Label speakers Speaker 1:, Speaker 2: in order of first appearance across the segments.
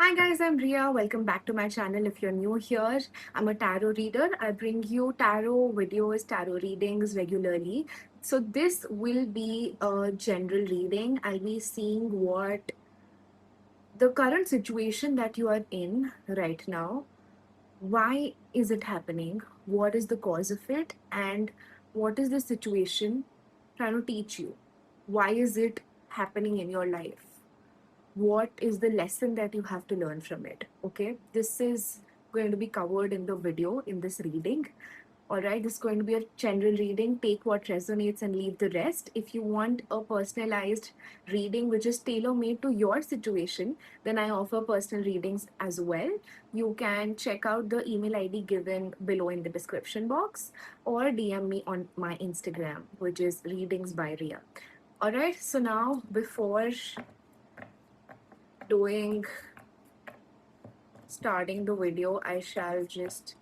Speaker 1: Hi guys, I'm Ria. Welcome back to my channel. If you're new here, I'm a tarot reader. I bring you tarot videos, tarot readings regularly. So this will be a general reading. I'll be seeing what the current situation that you are in right now, why is it happening, what is the cause of it, and what is the situation trying to teach you? Why is it happening in your life? What is the lesson that you have to learn from it? Okay, this is going to be covered in the video in this reading. All right, this is going to be a general reading. Take what resonates and leave the rest. If you want a personalized reading which is tailor made to your situation, then I offer personal readings as well. You can check out the email ID given below in the description box or DM me on my Instagram, which is Readings by Ria. All right, so now before doing starting the video, I shall just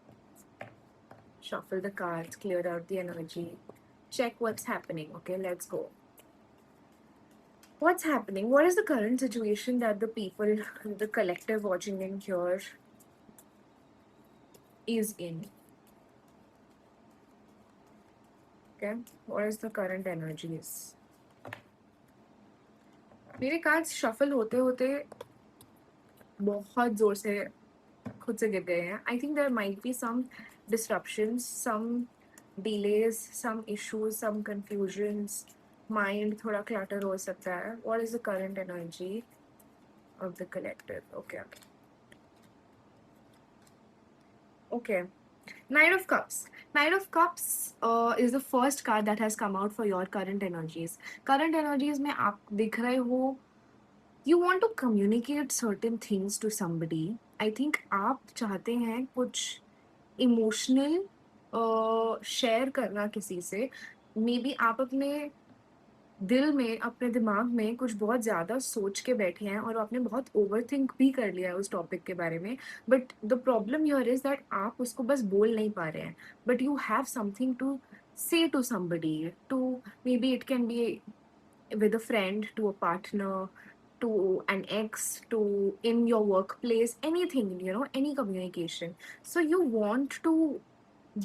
Speaker 1: shuffle the cards, clear out the energy, check what's happening. Okay, let's go. What's happening? What is the current situation that the people, the collective watching in here is in? Okay, what is the current energies? मेरे cards shuffle होते होते बहुत जोर से खुद से गिर गए हैं. I think there might be some disruptions, some delays, some issues, some confusions. Mind थोड़ा clutter हो सकता है. What is the current energy of the collective? Okay. Knight of Cups. Knight of Cups is the first card that has come out for your current energies. Current energies में आप दिख रहे हो, you want to communicate certain things to somebody. I think आप चाहते हैं कुछ emotional share करना किसी से. Maybe आप अपने दिल में, अपने दिमाग में कुछ बहुत ज़्यादा सोच के बैठे हैं और आपने बहुत ओवरथिंक भी कर लिया है उस टॉपिक के बारे में. But the problem here is that आप उसको बस बोल नहीं पा रहे हैं. But you have something to say to somebody, to maybe it can be with a friend, to a partner, to an ex, to in your workplace, anything, any communication. So you want to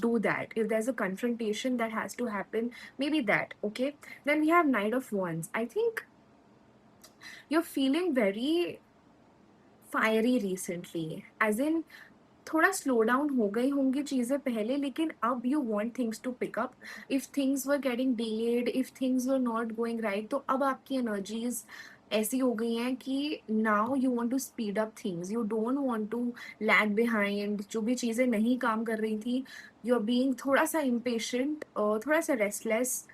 Speaker 1: do that. If there's a confrontation that has to happen, maybe that. Okay, then we have Knight of Wands. I think you're feeling very fiery recently, as in थोड़ा slow down हो गई होंगी चीज़ें पहले, लेकिन अब you want things to pick up. If things were getting delayed, if things were not going right, तो अब आपकी एनर्जीज ऐसी हो गई हैं कि now you want to speed up things. You don't want to lag behind. जो भी चीज़ें नहीं काम कर रही थी, यू आर बीइंग थोड़ा सा इम्पेशेंट, थोड़ा सा रेस्टलेस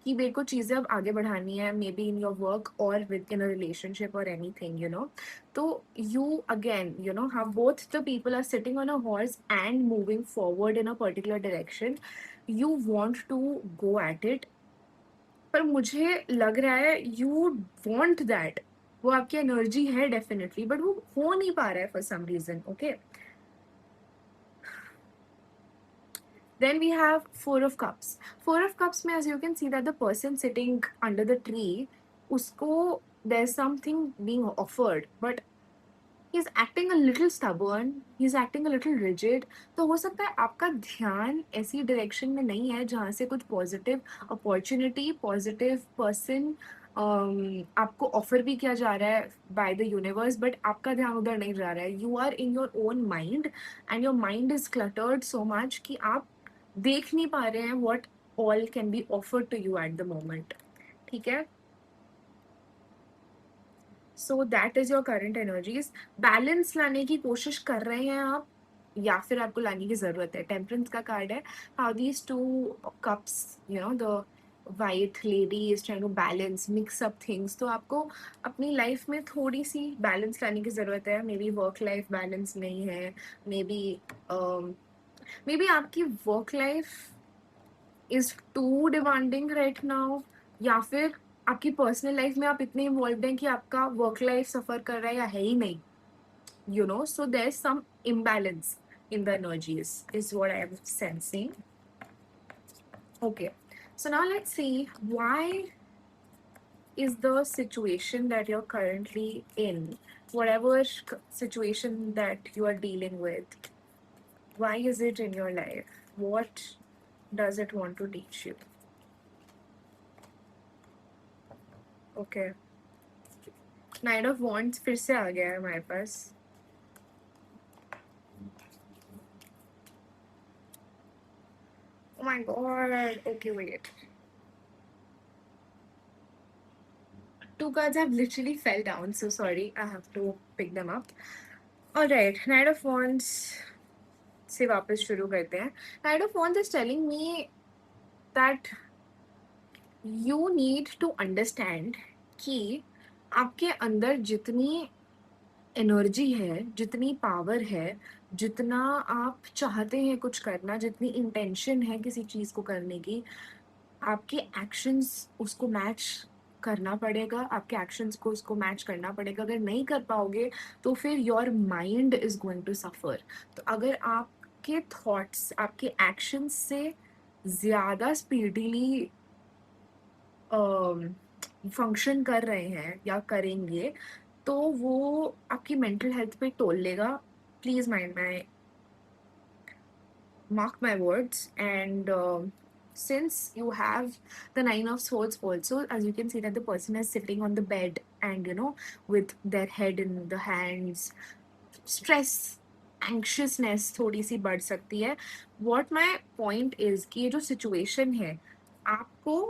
Speaker 1: कि मेरे को चीज़ें अब आगे बढ़ानी है, may be in your work और विद इन अ रिलेशनशिप और एनीथिंग, तो you again, how both the people are sitting on a horse and moving forward in a particular direction. You want to go at it, पर मुझे लग रहा है you want that. वो आपकी energy है डेफिनेटली, बट वो हो नहीं पा रहा है for some reason. Okay, then we have Four of Cups. Four of Cups में as you can see that the person sitting under the tree, उसको there's something being offered, but he's acting a little stubborn, he's acting a little rigid. तो हो सकता है आपका ध्यान ऐसी direction में नहीं है जहाँ से कुछ पॉजिटिव अपॉर्चुनिटी, पॉजिटिव पर्सन आपको ऑफर भी किया जा रहा है बाय द यूनिवर्स, बट आपका ध्यान उधर नहीं जा रहा है. You are in your own mind and your mind is cluttered so much कि आप देख नहीं पा रहे हैं what all can be offered to you at the moment. ठीक है, so that is your current energies. Balance लाने की कोशिश कर रहे हैं आप, या फिर आपको लाने की जरूरत है. टेम्परेंस का कार्ड है. How these two cups, the white lady is trying to balance, mix up things. तो आपको अपनी लाइफ में थोड़ी सी बैलेंस लाने की जरूरत है. Maybe work life balance नहीं है, मे बी आपकी work life is too demanding right now, या फिर आपकी पर्सनल लाइफ में आप इतने इन्वॉल्व हैं कि आपका वर्क लाइफ सफर कर रहा है या है ही नहीं. So there's some imbalance in the energies is what I am sensing. Okay, so now let's see why is the situation that you're currently in whatever situation that you are dealing with, why is it in your life? What does it want to teach you? Okay, nine of wants फिर से आ गया है हमारे पास. Oh my god. Okay, wait. Two cards have literally fell down, so sorry. I have to pick them up. Alright, Knight of Wands से वापस शुरू करते हैं. Knight of Wands is telling me that you need to understand कि आपके अंदर जितनी energy है, जितनी पावर है, जितना आप चाहते हैं कुछ करना, जितनी इंटेंशन है किसी चीज़ को करने की, आपके एक्शंस उसको मैच करना पड़ेगा, आपके एक्शंस को उसको मैच करना पड़ेगा. अगर नहीं कर पाओगे तो फिर your mind is going to suffer. तो अगर आपके थॉट्स आपके एक्शंस से ज़्यादा स्पीडीली फंक्शन कर रहे हैं या करेंगे तो वो आपकी मेंटल हेल्थ पे टोल लेगा. Please mind my mark my words. And since you have the nine of swords also, as you can see that the person is sitting on the bed and with their head in the hands, stress anxiousness थोड़ी सी बढ़ सकती है. what my point is कि ये जो situation है आपको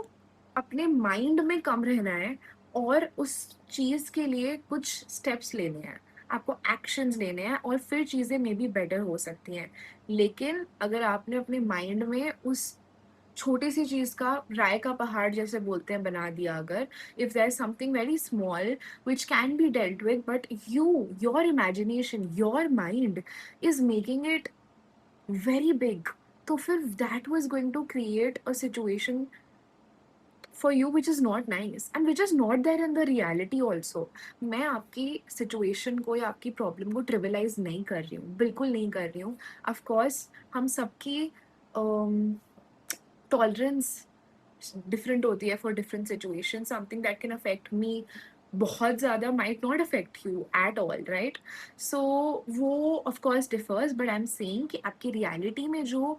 Speaker 1: अपने माइंड में कम रहना है और उस चीज़ के लिए कुछ स्टेप्स लेने हैं, आपको एक्शंस लेने हैं और फिर चीज़ें मे बी बेटर हो सकती हैं. लेकिन अगर आपने अपने माइंड में उस छोटी सी चीज़ का राय का पहाड़ जैसे बोलते हैं बना दिया, अगर if there is something very small which can be dealt with but your imagination your mind is making it very big, तो फिर that was going to create a situation for you which is not nice and which is not there in the reality also. मैं आपकी situation को या आपकी problem को trivialize नहीं कर रही हूँ, बिल्कुल नहीं कर रही हूँ. of course हम सबकी tolerance different होती है for different situations. something that can affect me बहुत ज़्यादा might not affect you at all, right? so वो of course differs, but I'm saying कि आपकी reality में जो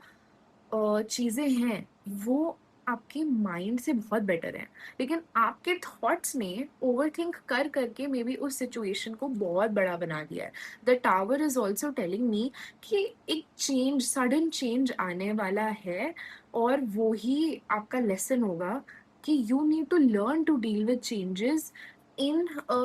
Speaker 1: चीज़ें हैं वो आपके माइंड से बहुत बेटर हैं, लेकिन आपके थॉट्स ने ओवरथिंक कर करके मे बी उस सिचुएशन को बहुत बड़ा बना दिया है. The tower is also telling me कि एक चेंज सडन चेंज आने वाला है और वो ही आपका लेसन होगा कि you need to learn to deal with changes in a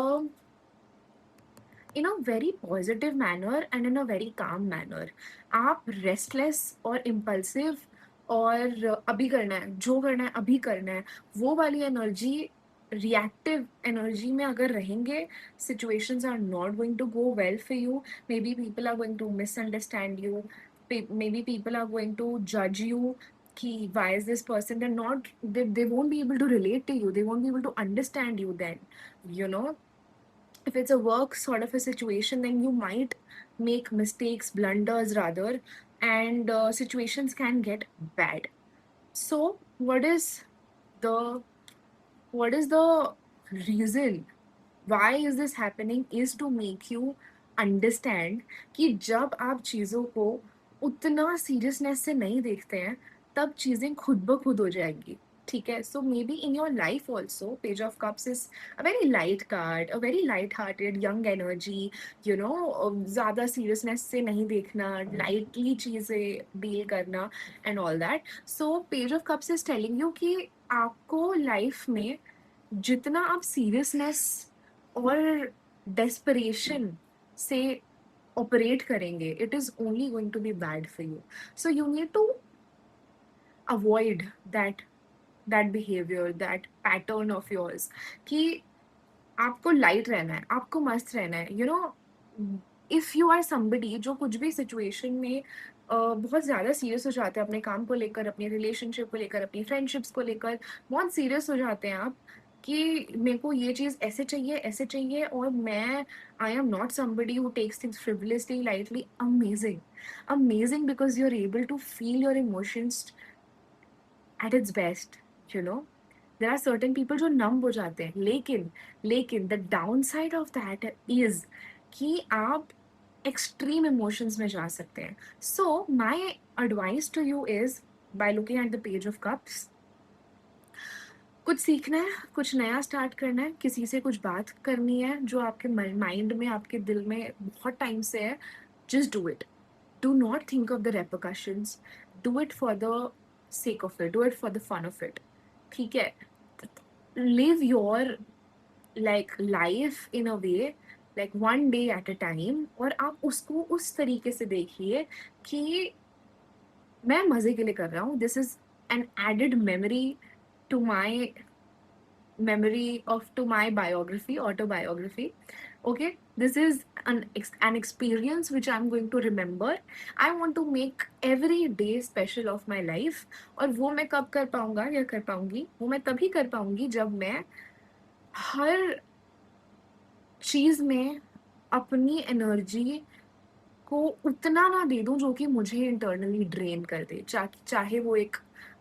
Speaker 1: in a very positive manner and in a very calm manner. आप restless और impulsive और अभी करना है जो करना है अभी करना है वो वाली एनर्जी reactive energy में अगर रहेंगे, situations are not going to go well for you. Maybe people are going to misunderstand you. Maybe people are going to judge you कि why is this person, they won't be able to relate to you, they won't be able to understand you then, you know. if it's a work sort of a situation, then you might make mistakes, blunders rather, and situations can get bad. So, the what is the reason why is this happening is to make you understand कि जब आप चीज़ों को उतना seriousness से नहीं देखते हैं तब चीज़ें खुद ब खुद हो जाएंगी. ठीक है, so maybe in your life also page of cups is a very light card, a very light hearted young energy, ज़्यादा सीरियसनेस से नहीं देखना, lightly चीज़ें डील करना and all that. So page of cups is telling you कि आपको life में जितना आप सीरियसनेस और डेस्परेशन से ऑपरेट करेंगे, it is only going to be bad for you. So you need to avoid that behaviour, that pattern of yours कि आपको लाइट रहना है, आपको मस्त रहना है. इफ यू आर समबडी जो कुछ भी सिचुएशन में बहुत ज़्यादा सीरियस हो जाते हैं अपने काम को लेकर, अपने रिलेशनशिप को लेकर, अपनी फ्रेंडशिप्स को लेकर बहुत सीरियस हो जाते हैं आप कि मेरे को ये चीज़ ऐसे चाहिए और मैं I am not somebody who takes things frivolously lightly. Amazing, amazing, because you are able to feel your emotions at its best, you know. There are certain people जो numb हो जाते हैं, लेकिन the downside of that is कि आप extreme emotions में जा सकते हैं. So my advice to you is, by looking at the page of cups, कुछ सीखना है, कुछ नया स्टार्ट करना है, किसी से कुछ बात करनी है जो आपके माइंड में, आपके दिल में बहुत टाइम से है, just do it. Do not think of the repercussions. Do it for the sake of it. Do it for the fun of it. ठीक है? Live your like life in a way, like one day at a time. और आप उसको उस तरीके से देखिए कि मैं मजे के लिए कर रहा हूँ. This is an added memory to my to my biography, autobiography. Okay, this is an experience which I'm going to remember. I want to make every day special of my life. और वो मैं कब कर पाऊंगा या कर पाऊंगी, वो मैं तभी कर पाऊंगी जब मैं हर चीज में अपनी एनर्जी को उतना ना दे दूं जो कि मुझे इंटरनली ड्रेन कर दे. चाहे वो एक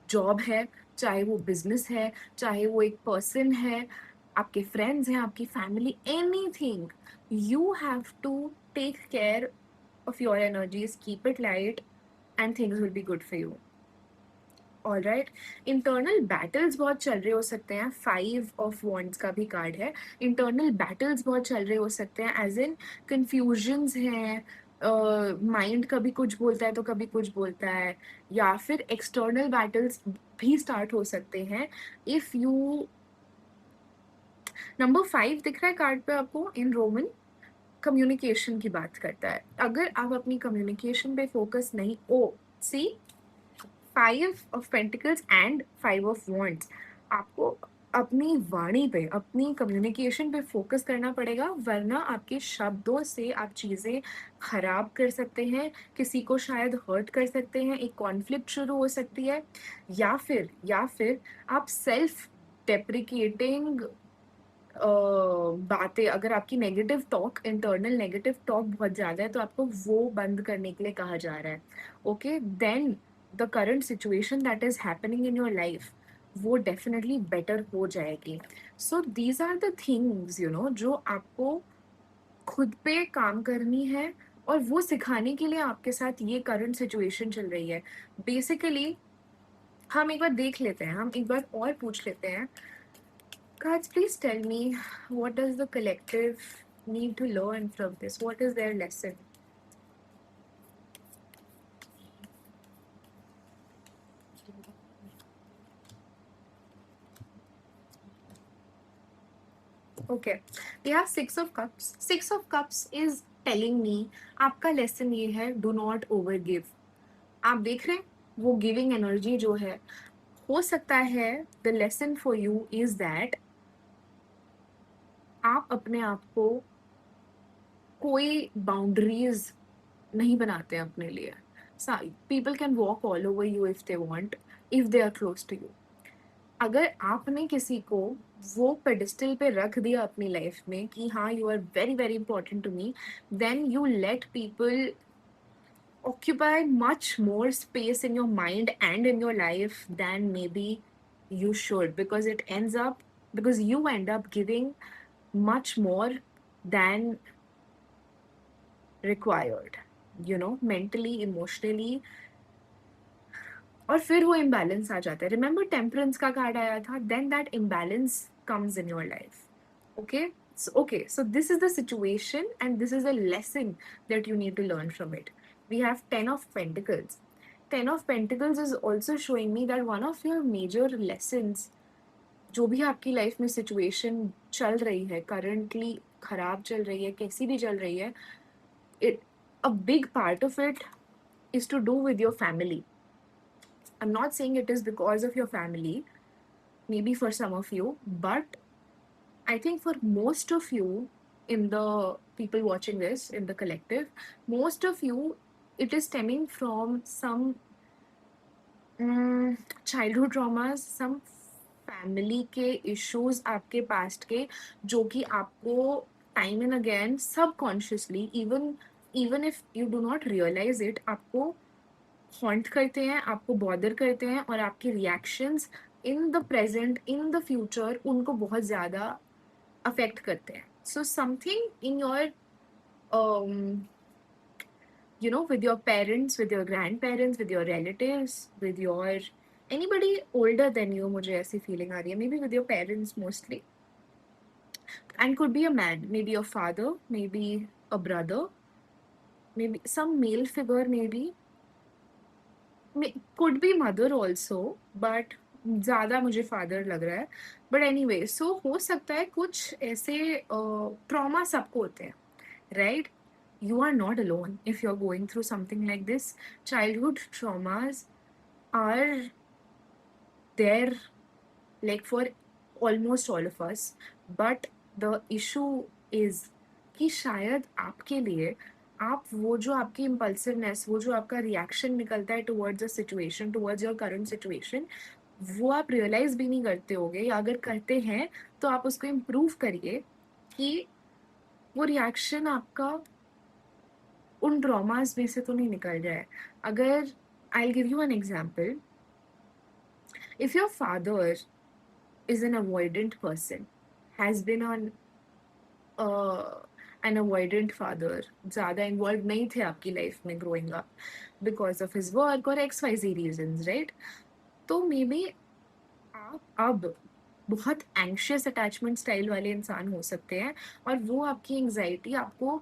Speaker 1: जॉब है, चाहे वो बिजनेस है, चाहे वो एक पर्सन है, आपके फ्रेंड्स हैं, आपकी family, anything. You have to take care of your energies, keep it light, and things will be good for you. All right. Internal battles बहुत चल रहे हो सकते हैं. 5 of Wands का भी कार्ड है. इंटरनल बैटल्स बहुत चल रहे हो सकते हैं, एज इन कंफ्यूजन्स हैं. माइंड कभी कुछ बोलता है तो कभी कुछ बोलता है, या फिर एक्सटर्नल बैटल्स भी स्टार्ट हो सकते हैं. इफ यू, नंबर 5 दिख रहा है कार्ड पे आपको इन रोमन, कम्युनिकेशन की बात करता है. अगर आप अपनी कम्युनिकेशन पे फोकस नहीं, ओ सी 5 of Pentacles and 5 of Wands, आपको अपनी वाणी पे, अपनी कम्युनिकेशन पे फोकस करना पड़ेगा, वरना आपके शब्दों से आप चीज़ें खराब कर सकते हैं, किसी को शायद हर्ट कर सकते हैं, एक कॉन्फ्लिक्ट शुरू हो सकती है, या फिर आप सेल्फ डेप्रिकेटिंग बातें, अगर आपकी negative talk, internal negative talk बहुत ज़्यादा है, तो आपको वो बंद करने के लिए कहा जा रहा है. Okay, then the current situation that is happening in your life, वो डेफिनेटली बेटर हो जाएगी. So these are the things, you know, जो आपको खुद पे काम करनी है, और वो सिखाने के लिए आपके साथ ये करंट सिचुएशन चल रही है. बेसिकली हम एक बार देख लेते हैं, हम एक बार और पूछ लेते हैं. Cards, please tell me, what does the collective need to learn from this? What is their lesson? Okay, we have 6 of Cups. 6 of Cups is telling me, आपका lesson ये है, do not overgive. आप देख रहे हैं वो giving energy जो है, हो सकता है the lesson for you is that आप अपने आप को कोई बाउंड्रीज नहीं बनाते हैं अपने लिए. People can walk all over you if they want, if they are close to you. अगर आपने किसी को वो पेडिस्टल पे रख दिया अपनी लाइफ में कि हाँ you are very very important to me, then you let people occupy much more space in your mind and in your life than maybe you should, because you end up giving much more than required, you know, mentally, emotionally. और फिर वो imbalance आ जाता है. Remember temperance का card आया था, then that imbalance comes in your life. Okay, so this is the situation and this is a lesson that you need to learn from it. We have 10 of Pentacles. 10 of Pentacles is also showing me that one of your major lessons, जो भी आपकी life में situation चल रही है, currently खराब चल रही है, कैसी भी चल रही है, it a big part of it is to do with your family. I'm not saying it is because of your family, maybe for some of you, but I think for most of you, in the people watching this in the collective, most of you, it is stemming from some childhood traumas, some family के issues आपके past के, जो कि आपको time and again subconsciously, even if you do not realise it, आपको haunt करते हैं, आपको बॉदर करते हैं, और आपके reactions in the present, in the future, उनको बहुत ज़्यादा अफेक्ट करते हैं. So something in your um, with your parents, with your grandparents, with your relatives, with your anybody older than you, मुझे ऐसी feeling आ रही है, maybe with your parents mostly, and could be a man, maybe your father, maybe a brother, maybe some male figure, maybe could be mother also, but ज़्यादा मुझे father लग रहा है. But anyway, so हो सकता है कुछ ऐसे trauma सबको होते हैं, right? You are not alone if you're going through something like this. Childhood traumas are there, like for almost all of us, but the issue is कि शायद आपके लिए आप वो जो आपकी impulsiveness, वो जो आपका reaction निकलता है towards a situation, towards your current situation, वो आप realize भी नहीं करते होगे, या अगर करते हैं तो आप उसको improve करिए कि वो reaction आपका उन ट्रॉमास में से तो नहीं निकल जाए. अगर I'll give you an example. If your father is an avoidant person, has been on uh, an avoidant father, ज़्यादा involved नहीं थे आपकी life में growing up because of his work or XYZ reasons, right? तो maybe आप अब बहुत anxious attachment style वाले इंसान हो सकते हैं, और वो आपकी एंग्जाइटी आपको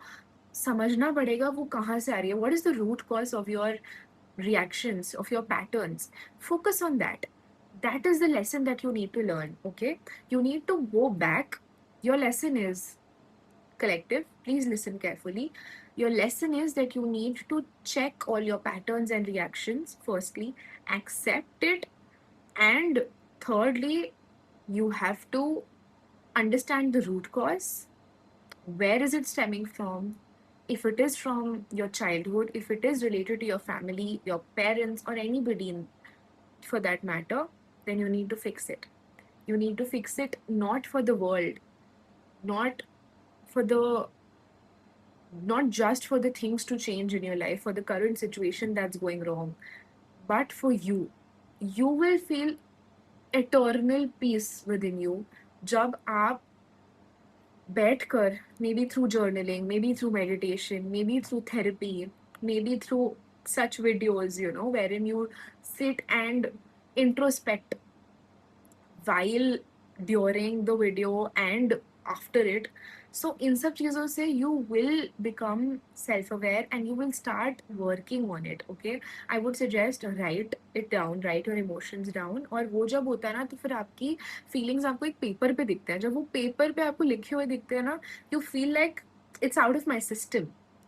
Speaker 1: समझना पड़ेगा वो कहाँ से आ रही है. What is the root cause of your reactions, of your patterns. Focus on that. That is the lesson that you need to learn. Okay, you need to go back. Your lesson is collective, please listen carefully. Your lesson is that you need to check all your patterns and reactions firstly, accept it, and thirdly, you have to understand the root cause. Where is it stemming from? If it is from your childhood, if it is related to your family, your parents, or anybody for that matter, then you need to fix it. You need to fix it not for the world, not for the not just for the things to change in your life, for the current situation that's going wrong, but for you. You will feel eternal peace within you जब आप बैठकर, maybe through journaling, maybe through meditation, maybe through therapy, maybe through such videos, wherein you sit and introspect while, during the video, and after it. So in सब चीज़ों से you will become self-aware and you will start working on it. Okay, I would suggest write it down, write your emotions down. और वो जब होता है ना, तो फिर आपकी feelings आपको एक पेपर पे दिखते हैं. जब वो पेपर पे आपको लिखे हुए दिखते हैं ना, you feel like it's out of my system,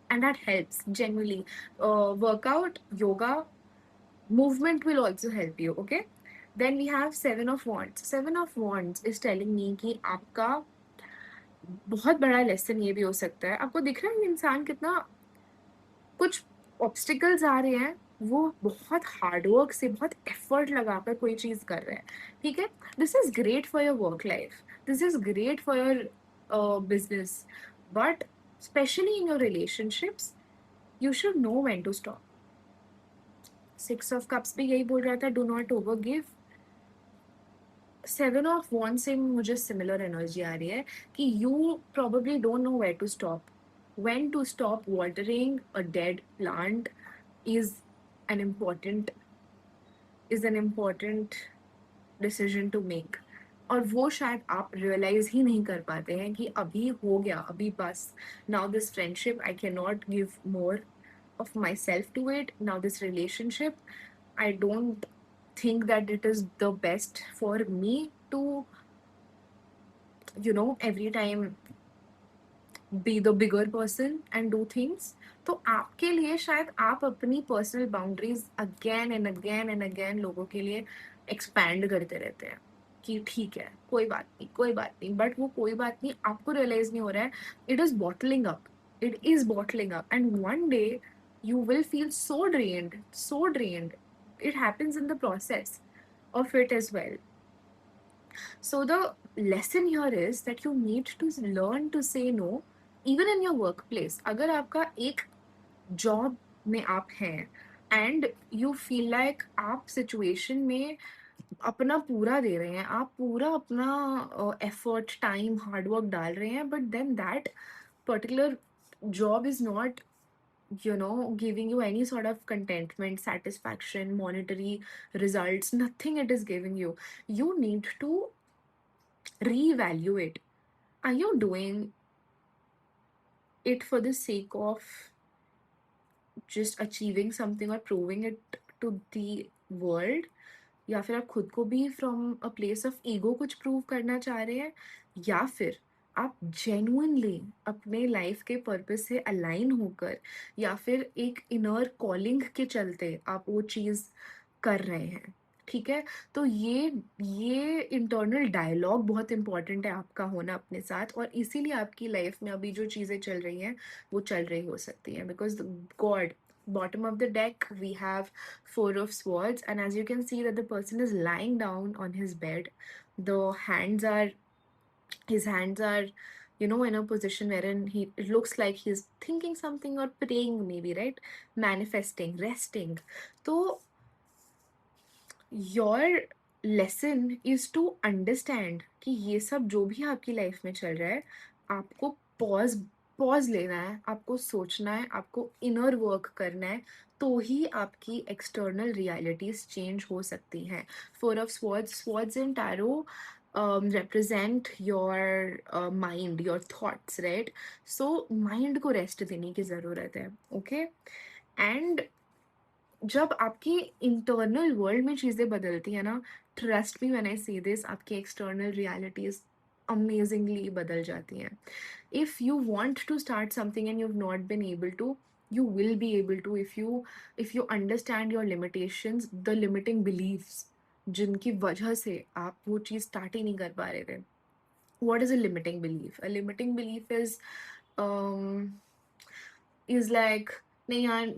Speaker 1: and that helps genuinely. Workout, yoga, movement will also help you. Okay, then we have Seven of Wands. Seven of Wands is telling me कि आपका बहुत बड़ा lesson ये भी हो सकता है. आपको दिख रहा है इंसान कितना कुछ ऑब्स्टिकल्स आ रहे हैं, वो बहुत हार्डवर्क से, बहुत एफर्ट लगाकर कोई चीज कर रहे हैं. ठीक है, this is great for your work life, this is great for your business, but specially in your relationships you should know when to stop. Six of cups भी यही बोल रहा था, do not over give. Seven of wands से मुझे similar energy आ रही है कि you probably don't know where to stop. When to stop watering a dead plant is an important decision to make. और वो शायद आप रियलाइज ही नहीं कर पाते हैं कि अभी हो गया, अभी बस. Now this friendship I can not give more of myself to it. Now this relationship, I don't think that it is the best for me to, every time be the bigger person and do things. तो आपके लिए शायद आप अपनी personal boundaries again and again and again लोगों के लिए expand करते रहते हैं कि ठीक है, कोई बात नहीं, कोई बात नहीं, बट वो कोई बात नहीं आपको रियलाइज नहीं हो रहा है. It is bottling up, it is bottling up, and one day you will feel so drained. It happens in the process of it as well. So the lesson here is that you need to learn to say no, even in your workplace. अगर आपका एक job में आप हैं and you feel like आप situation में अपना पूरा दे रहे हैं, आप पूरा अपना एफर्ट, टाइम, हार्डवर्क डाल रहे हैं, but then that particular job is not, you know, giving you any sort of contentment, satisfaction, monetary results, nothing it is giving you. You need to reevaluate. Are you doing it for the sake of just achieving something or proving it to the world, या फिर आप खुद को भी from a place of ego कुछ prove करना चाह रहे हैं, या फिर आप जेन्युइनली अपने लाइफ के पर्पस से अलाइन होकर, या फिर एक इनर कॉलिंग के चलते आप वो चीज़ कर रहे हैं। ठीक है? तो ये इंटरनल डायलॉग बहुत इंपॉर्टेंट है आपका होना अपने साथ, और इसीलिए आपकी लाइफ में अभी जो चीज़ें चल रही हैं वो चल रही हो सकती हैं, because God, bottom of the deck we have four of swords, and as you can see that the person is lying down on his bed. The hands are, his hands are, you know, in a position wherein he, it looks like he's thinking something or praying maybe, right? Manifesting, resting. So your lesson is to understand कि ये सब जो भी आपकी life में चल रहा है, आपको पॉज लेना है, आपको सोचना है, आपको इनर वर्क करना है, तो ही आपकी एक्सटर्नल रियलिटीज चेंज हो सकती हैं। Four of swords in tarot represent your mind, your thoughts, right? So mind को रेस्ट देने की ज़रूरत है, okay? And जब आपकी इंटरनल वर्ल्ड में चीज़ें बदलती हैं ना, ट्रस्ट मी व्हेन आई से दिस, आपकी एक्सटर्नल रियलिटीज अमेजिंगली बदल जाती हैं। If you want to start something and you have not been able to, you will be able to if you understand your limitations, the limiting beliefs जिनकी वजह से आप वो चीज़ स्टार्ट ही नहीं कर पा रहे थे। what is a limiting belief? A limiting belief is like, नहीं यार,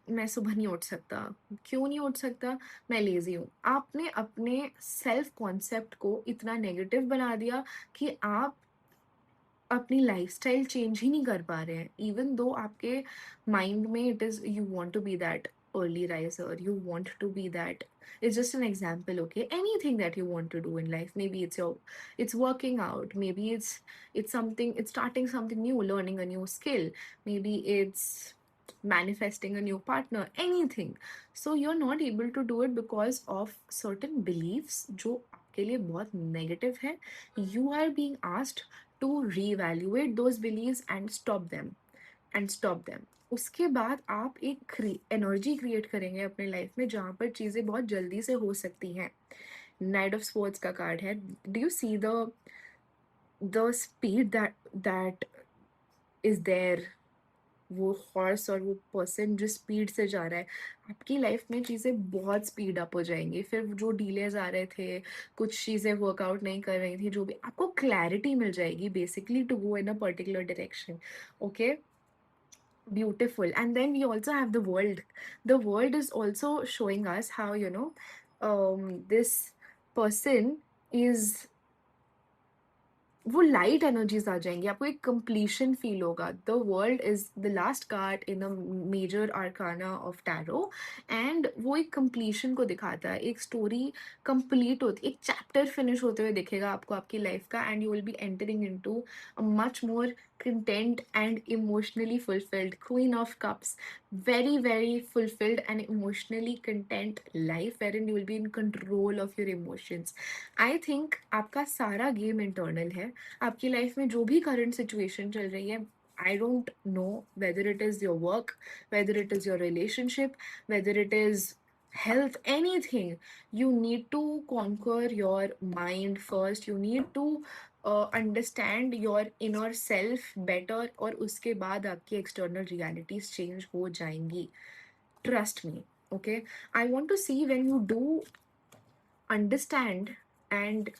Speaker 1: मैं सुबह नहीं उठ सकता। क्यों नहीं उठ सकता? मैं लेजी हूँ। आपने अपने सेल्फ कॉन्सेप्ट को इतना नेगेटिव बना दिया कि आप अपनी लाइफस्टाइल चेंज ही नहीं कर पा रहे हैं, इवन दो आपके माइंड में it is, you want to be that early riser, you want to be that. It's just an example, okay? Anything that you want to do in life, maybe it's working out, maybe it's something, it's starting something new, learning a new skill, maybe it's manifesting a new partner, anything. So you're not able to do it because of certain beliefs जो आपके लिए बहुत negative है. You are being asked to reevaluate those beliefs and stop them. उसके बाद आप एक energy create करेंगे अपने लाइफ में जहाँ पर चीज़ें बहुत जल्दी से हो सकती हैं। नाइट ऑफ स्पोर्ट्स का कार्ड है। Do you see the speed that is there? वो हॉर्स और वो पर्सन जो स्पीड से जा रहा है, आपकी लाइफ में चीज़ें बहुत स्पीड अप हो जाएंगी। फिर जो डीलेज आ रहे थे, कुछ चीज़ें वर्कआउट नहीं कर रही थी, जो भी, आपको क्लैरिटी मिल जाएगी basically to go in a particular direction. Okay, beautiful. And then we also have the world. The world is also showing us how, you know, this person is, वो लाइट एनर्जीज आ जाएंगी, आपको एक completion feel होगा। The world is the last card in a major arcana of tarot, and वो एक completion को दिखाता है, एक स्टोरी कंप्लीट होती, एक चैप्टर फिनिश होते हुए दिखेगा आपको आपकी लाइफ का, and you will be entering into a much more content and emotionally fulfilled. Queen of Cups, very very fulfilled and emotionally content life wherein you will be in control of your emotions. I think आपका सारा game internal है। आपकी life में जो भी current situation चल रही है, I don't know whether it is your work, whether it is your relationship, whether it is health, anything, you need to conquer your mind first. You need to understand your inner self better, और उसके बाद आपकी external realities change हो जाएंगी। Trust me, okay? I want to see when you do understand and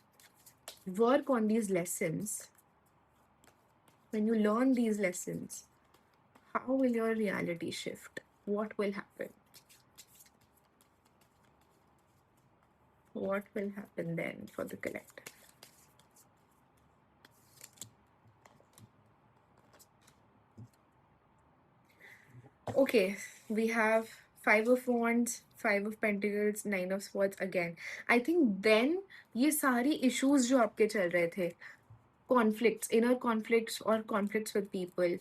Speaker 1: work on these lessons, when you learn these lessons, how will your reality shift? What will happen? What will happen then for the collective? Okay, we have Five of Wands, Five of Pentacles, Nine of Swords again. I think then ये सारी issues जो आपके चल रहे थे, conflicts, inner conflicts or conflicts with people,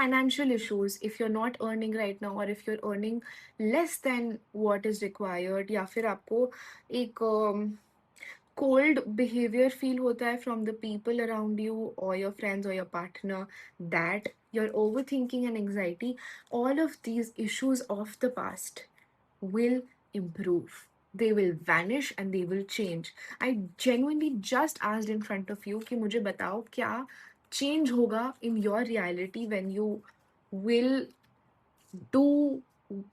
Speaker 1: financial issues, if you're not earning right now, or if you're earning less than what is required, या फिर आपको एक cold behavior feel hota hai from the people around you or your friends or your partner, that your overthinking and anxiety, all of these issues of the past will improve. They will vanish and they will change. I genuinely just asked in front of you कि मुझे बताओ क्या change होगा in your reality when you will do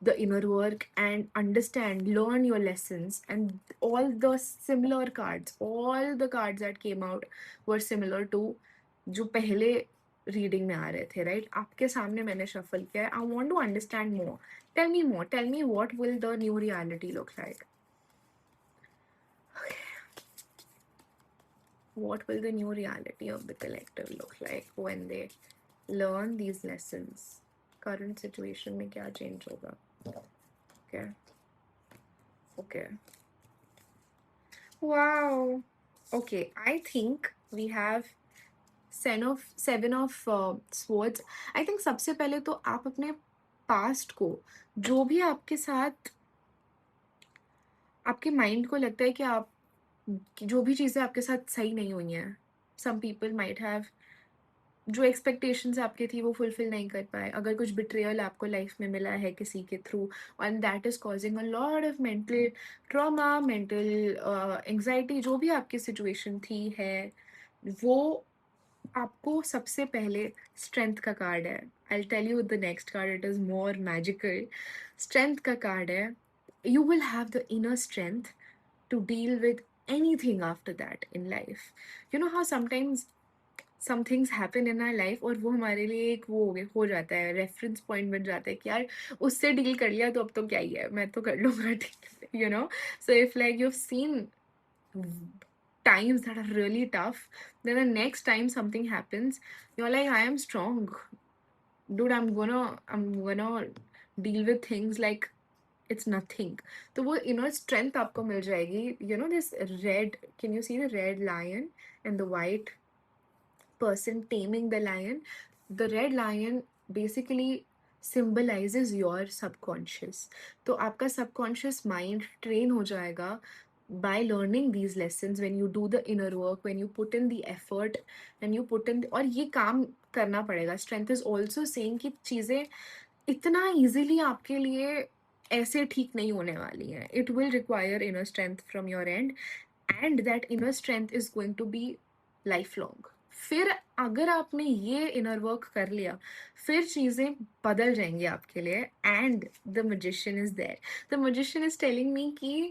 Speaker 1: the inner work and understand, learn your lessons, and all the similar cards, all the cards that came out were similar to जो पहले reading में आ रहे थे, right? आपके सामने मैंने shuffle किया है. I want to understand more. Tell me more. Tell me what will the new reality look like. What will the new reality of the collective look like when they learn these lessons? Current situation में क्या change होगा? Okay. Okay. Wow. Okay, I think we have seven of swords. I think सबसे पहले तो आप अपने past को, जो भी आपके साथ, आपके माइंड को लगता है कि जो भी चीज़ें आपके साथ सही नहीं हुई हैं, some people might have, जो एक्सपेक्टेशंस आपकी थी वो फुलफिल नहीं कर पाए, अगर कुछ बिट्रेयल आपको लाइफ में मिला है किसी के through, and that is causing a lot of mental trauma, mental anxiety, जो भी आपकी सिचुएशन थी है, वो आपको सबसे पहले स्ट्रेंथ का कार्ड है. I tell you the next card, it is more magical. Strength का कार्ड है. You will have the inner strength to deal with anything after that in life. You know how sometimes some things happen in our life और वो हमारे लिए एक वो हो जाता है, रेफरेंस पॉइंट बन जाता है कि यार उससे डील कर लिया तो अब तो क्या ही है, मैं तो कर लूँगा, ठीक है, so if like you've seen times that are really tough, then the next time something happens, you're like, I am strong, dude, I'm gonna deal with things like it's nothing. तो वो inner strength आपको मिल जाएगी. This red, can you see the red lion and the white person taming the lion? The red lion basically symbolizes your subconscious. तो आपका subconscious mind train हो जाएगा by learning these lessons, when you do the inner work, when you put in the effort, and you put in और ये काम करना पड़ेगा. Strength is also saying कि चीज़ें इतना easily आपके लिए ऐसे ठीक नहीं होने वाली हैं. It will require inner strength from your end, and that inner strength is going to be lifelong. फिर अगर आपने ये इनर वर्क कर लिया, फिर चीज़ें बदल जाएंगी आपके लिए. And the magician is there. The magician is telling me कि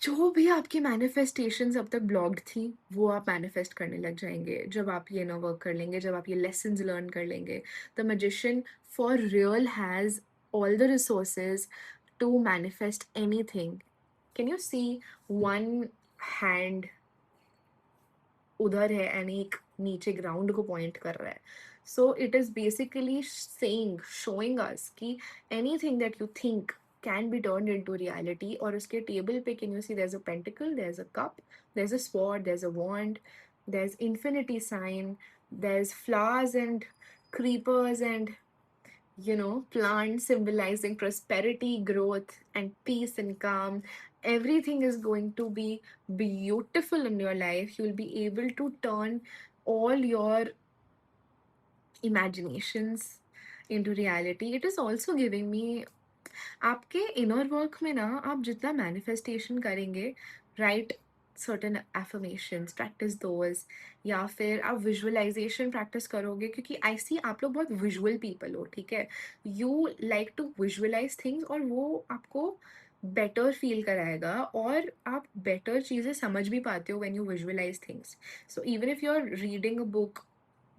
Speaker 1: जो भी आपकी मैनिफेस्टेशंस अब तक ब्लॉक्ड थी, वो आप मैनिफेस्ट करने लग जाएंगे जब आप ये इनर वर्क कर लेंगे, जब आप ये लेसन्स लर्न कर लेंगे. The magician for real has all the resources to manifest anything. Can you see one hand उधर है and एक नीचे ग्राउंड को पॉइंट कर रहा है? So it is basically saying, showing us कि anything that you think can be turned into reality. और उसके टेबल पे can you see there's a pentacle, there's a cup, there's a sword, there's a wand, there's infinity sign, there's flowers and creepers and plants symbolizing prosperity, growth, and peace and calm. Everything is going to be beautiful in your life. You'll be able to turn all your imaginations into reality. It is also giving me, आपके inner work में ना, आप जितना manifestation करेंगे, right, certain affirmations practice those, या फिर आप visualisation practice करोगे, क्योंकि आई सी आप लोग बहुत विजुअल पीपल हो, ठीक है. You like to visualise things, और वो आपको बेटर फील कराएगा, और आप बेटर चीज़ें समझ भी पाते हो when you visualise things. So even if you are reading a book,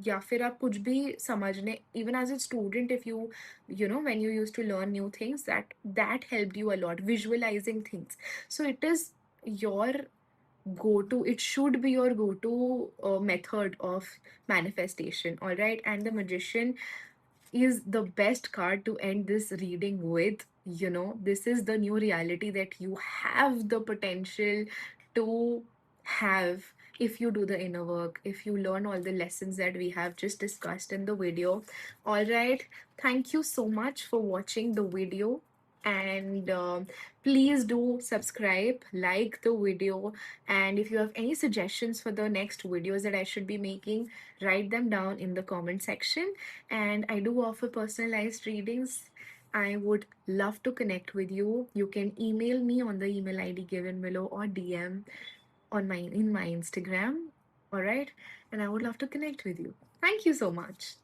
Speaker 1: या फिर आप कुछ भी समझने, even as a student, if you when you used to learn new things, that helped you a lot, visualizing things. So it is your go-to, it should be your go-to method of manifestation, all right? And the magician is the best card to end this reading with. This is the new reality that you have the potential to have if you do the inner work, if you learn all the lessons that we have just discussed in the video. All right. Thank you so much for watching the video. And please do subscribe, like the video. And if you have any suggestions for the next videos that I should be making, write them down in the comment section. And I do offer personalized readings. I would love to connect with you. You can email me on the email ID given below or DM on my Instagram. All right. And I would love to connect with you. Thank you so much.